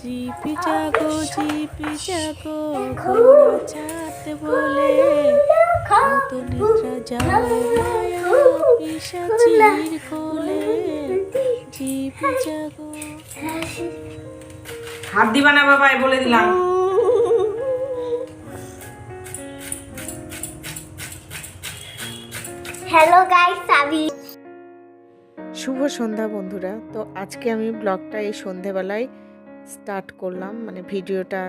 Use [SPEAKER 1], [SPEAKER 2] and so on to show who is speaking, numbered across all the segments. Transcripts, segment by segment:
[SPEAKER 1] GP জাগো ঘোড়া ছাড়তে বলে কত নিদ্রা যায় মায়া পিশাচির কোলে। জিপি জাগো।
[SPEAKER 2] হাত দিবা না বাবা, বলে দিলাম।
[SPEAKER 3] হ্যালো গাইস, আমি
[SPEAKER 1] শুভ সন্ধ্যা বন্ধুরা। তো আজকে আমি ব্লগটা এই সন্ধেবেলায় স্টার্ট করলাম, মানে ভিডিওটা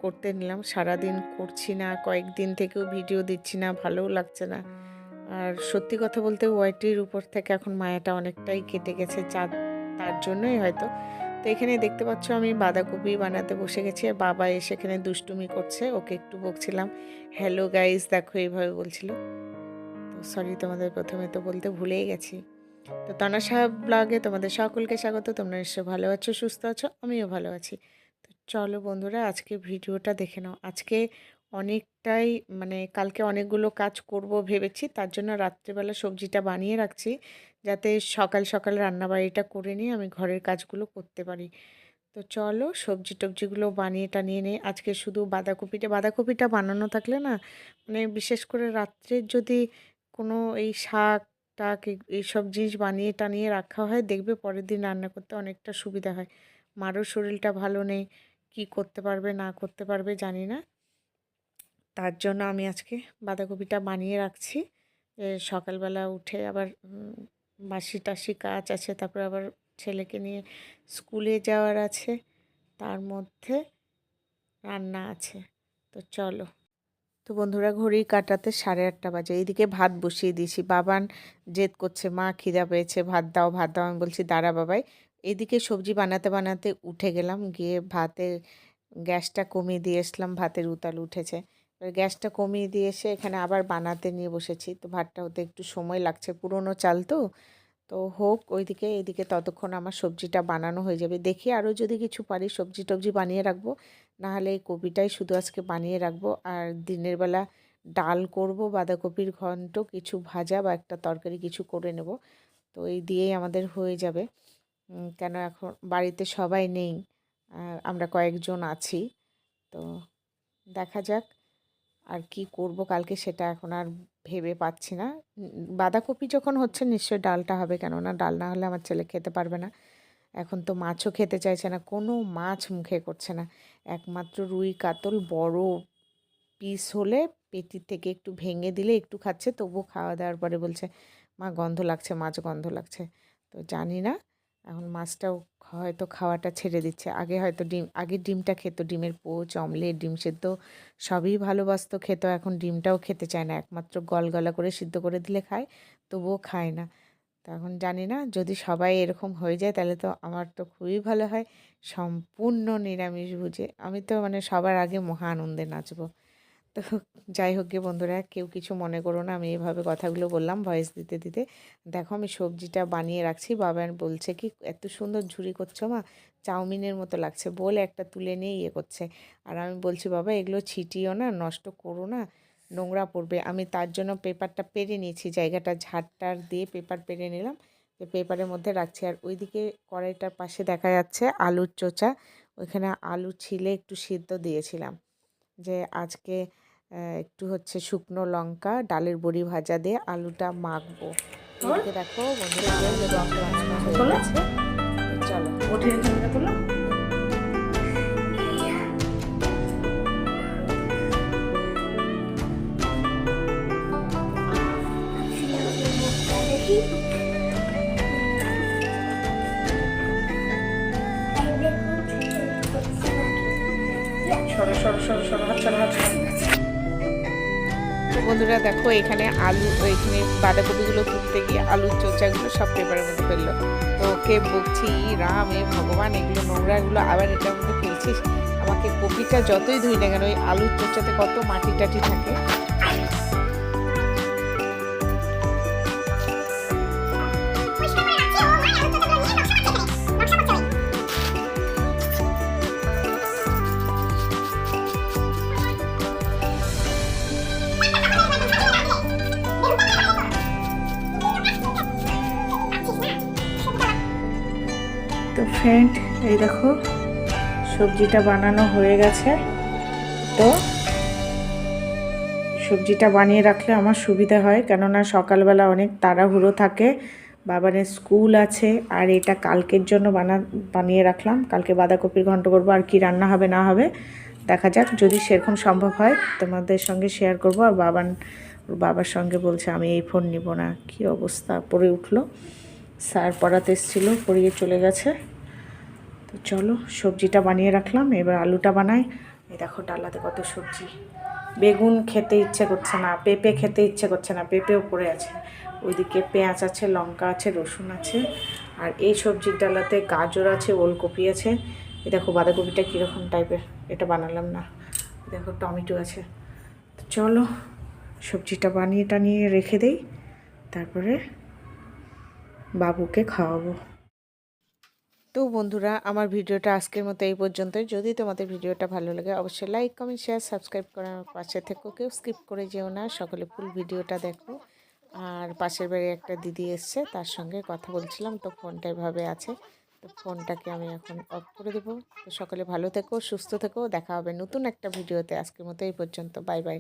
[SPEAKER 1] করতে নিলাম। সারাদিন করছি না, কয়েকদিন থেকেও ভিডিও দিচ্ছি না, ভালোও লাগছে না। আর সত্যি কথা বলতে ওয়াইটির উপর থেকে এখন মায়াটা অনেকটাই কেটে গেছে, তার জন্যই হয়তো। তো এখানে দেখতে পাচ্ছ আমি বাঁধাকপি বানাতে বসে গেছি, আর বাবা এসে এখানে দুষ্টুমি করছে, ওকে একটু বকছিলাম। হ্যালো গাইস দেখো এইভাবে বলছিল। তো সরি, তোমাদের প্রথমে তো বলতে ভুলেই গেছি। তো তানাশা ব্লগে তোমাদের সকলকে স্বাগত। তোমরা নিশ্চয়ই ভালো আছো, সুস্থ আছো, আমিও ভালো আছি। তো চলো বন্ধুরা, আজকে ভিডিওটা দেখে নাও। আজকে অনেকটাই, মানে কালকে অনেকগুলো কাজ করব ভেবেছি, তার জন্য রাত্রেবেলা সবজিটা বানিয়ে রাখছি, যাতে সকাল সকাল রান্নাবাড়িটা করে নিয়ে আমি ঘরের কাজগুলো করতে পারি। তো চলো সবজি টবজিগুলো বানিয়ে টানিয়ে নিই। আজকে শুধু বাঁধাকপিটা বানানো থাকলে না, মানে বিশেষ করে রাত্রে যদি কোনো এই শাক টাক এইসব জিনিস বানিয়ে টানিয়ে রাখা হয়, দেখবে পরের দিন রান্না করতে অনেকটা সুবিধা হয়। মারও শরীরটা ভালো নেই, কি করতে পারবে না করতে পারবে জানি না। তার জন্য আমি আজকে বাঁধাকপিটা বানিয়ে রাখছি। সকালবেলা উঠে আবার বাসি টাসি কাজ আছে, তারপর আবার ছেলেকে নিয়ে স্কুলে যাওয়ার আছে, তার মধ্যে রান্না আছে। তো চলো। তো বন্ধুরা, ঘড়ি কাটাতে 8:30 বাজে। এইদিকে ভাত বসিয়ে দিয়েছি। বাবান জেদ করছে, মা খিদা পেয়েছে, ভাত দাও ভাত দাও। আমি বলছি দাঁড়া বাবাই। এদিকে সবজি বানাতে বানাতে উঠে গেলাম, গিয়ে ভাতের গ্যাসটা কমিয়ে দিয়ে এসলাম, ভাতের উতাল উঠেছে। এবার গ্যাসটা কমিয়ে দিয়ে এসে এখানে আবার বানাতে নিয়ে বসেছি। তো ভাতটা হতে একটু সময় লাগছে, পুরনো চাল তো। তো হোক ওইদিকে, এদিকে ততক্ষণ আমার সবজিটা বানানো হয়ে যাবে। দেখি আরও যদি কিছু পারি সবজি টবজি বানিয়ে রাখবো, নাহলে এই কপিটাই শুধু আজকে বানিয়ে রাখবো। আর দিনের বেলা ডাল করব, বাঁধাকপির ঘন্ট, কিছু ভাজা বা একটা তরকারি কিছু করে নেব। তো এই দিয়েই আমাদের হয়ে যাবে। কেন এখন বাড়িতে সবাই নেই, আমরা কয়েকজন আছি। তো দেখা যাক আর কি করব কালকে, সেটা এখন আর ভেবে পাচ্ছি না। বাঁধাকপি যখন হচ্ছে নিশ্চয়ই ডালটা হবে, কেননা ডাল না হলে আমার ছেলে খেতে পারবে না। এখন তো মাছও খেতে চাইছে না, কোনো মাছ মুখে করছে না। একমাত্র রুই কাতল বড় পিস হলে পেটির থেকে একটু ভেঙে দিলে একটু খাচ্ছে, তবুও খাওয়া দাওয়ার পরে বলছে মা গন্ধ লাগছে, মাছ গন্ধ লাগছে। তো জানি না, এখন মাছটাও হয়তো খাওয়াটা ছেড়ে দিচ্ছে। আগে ডিমটা খেত, ডিমের পোচ, অমলেট, ডিম সেদ্ধ সবই ভালোবাসতো, খেত। এখন ডিমটাও খেতে চায় না, একমাত্র গলগলা করে সিদ্ধ করে দিলে খায়, তবুও খায় না। তো এখন জানি না, যদি সবাই এরকম হয়ে যায় তাহলে তো আমার তো খুবই ভালো হয়। সম্পূর্ণ নিরামিষ ভুজে আমি তো মানে সবার আগে মহা আনন্দে নাচবো। তো যাই হোক গে বন্ধুরা, কেউ কিছু মনে করো না, আমি এভাবে কথাগুলো বললাম ভয়েস দিতে দিতে। দেখো আমি সবজিটা বানিয়ে রাখছি। বাবা বলছে কি এত সুন্দর ঝুরি করছো মা, চাউমিনের মতো লাগছে, বলে একটা তুলে নিয়ে ইয়ে করছে। আর আমি বলছি বাবা এগুলো ছিটিও না, নষ্ট করো না, নোংরা পড়বে। আমি তার জন্য পেপারটা পেরে নিয়েছি, জায়গাটা ঝাড়টার দিয়ে পেপার পেরে নিলাম, যে পেপারের মধ্যে রাখছি। আর ওইদিকে কড়াইটার পাশে দেখা যাচ্ছে আলুর চোচা, ওইখানে আলু ছিলে একটু সিদ্ধ দিয়েছিলাম, যে আজকে একটু হচ্ছে শুকনো লঙ্কা ডালের বড়ি ভাজা দিয়ে আলুটা মাখবো। এদিকে দেখো বন্ধুরা হয়ে গেছে। চলো
[SPEAKER 2] ওঠে বলো। সরো সরো সরো সরো, হাত সরো হাত সরো।
[SPEAKER 1] তো বন্ধুরা দেখো এখানে এখানে বাঁধাকপিগুলো তুলতে গিয়ে আলুর চোচাগুলো সব পেপারের মধ্যে ফেললো। তো ওকে বলছি রাম এ ভগবান, এগুলো নোংরাগুলো আবার এটার মধ্যে ফেলছিস। আমাকে কপিটা যতই ধুই না কেন ওই আলুর চোচাতে কত মাটি টাটি থাকে।
[SPEAKER 2] তো ফ্রেন্ড এই দেখো
[SPEAKER 1] সবজিটা বানানো হয়ে গেছে। তো সবজিটা বানিয়ে রাখলে আমার সুবিধা হয়, কেননা সকালবেলা অনেক তাড়াহুড়ো থাকে, বাবানের স্কুল আছে। আর এটা কালকের জন্য বানিয়ে রাখলাম। কালকে বাঁধাকপির ঘন্ট করবো, আর কি রান্না হবে না হবে দেখা যাক। যদি সেরকম সম্ভব হয় তোমাদের সঙ্গে শেয়ার করব। আর বাবার সঙ্গে বলছে আমি এই ফোন নিব না। কি অবস্থা, পড়ে উঠলো। স্যার পড়াতে এসেছিলো, পড়িয়ে চলে গেছে। তো চলো সবজিটা বানিয়ে রাখলাম, এবার আলুটা বানাই। এই দেখো ডালাতে কত সবজি। বেগুন খেতে ইচ্ছে করছে না, পেঁপে খেতে ইচ্ছে করছে না, পেঁপেও পড়ে আছে। ওইদিকে পেঁয়াজ আছে, লঙ্কা আছে, রসুন আছে। আর এই সবজির ডালাতে গাজর আছে, ওলকপি আছে। এই দেখো বাঁধাকপিটা কীরকম টাইপের, এটা বানালাম না। দেখো টমেটো আছে। তো চলো সবজিটা বানিয়ে টানিয়ে রেখে দেই, তারপরে বাবুকে খাওয়াবো। তো বন্ধুরা, আমার ভিডিওটা আজকের মতো এই পর্যন্তই। যদি তোমাদের ভিডিওটা ভালো লাগে অবশ্যই লাইক, কমেন্ট, শেয়ার, সাবস্ক্রাইব করে আমার পাশে থেকো। কেউ স্কিপ করে যেও না, সকলে ফুল ভিডিওটা দেখো। আর পাশের বাড়ি একটা দিদি এসছে, তার সঙ্গে কথা বলছিলাম, তো ফোনটা এভাবে আছে। তো ফোনটাকে আমি এখন অফ করে দেবো। তো সকলে ভালো থেকো, সুস্থ থেকো, দেখা হবে নতুন একটা ভিডিওতে। আজকের মতো এই পর্যন্ত, বাই বাই।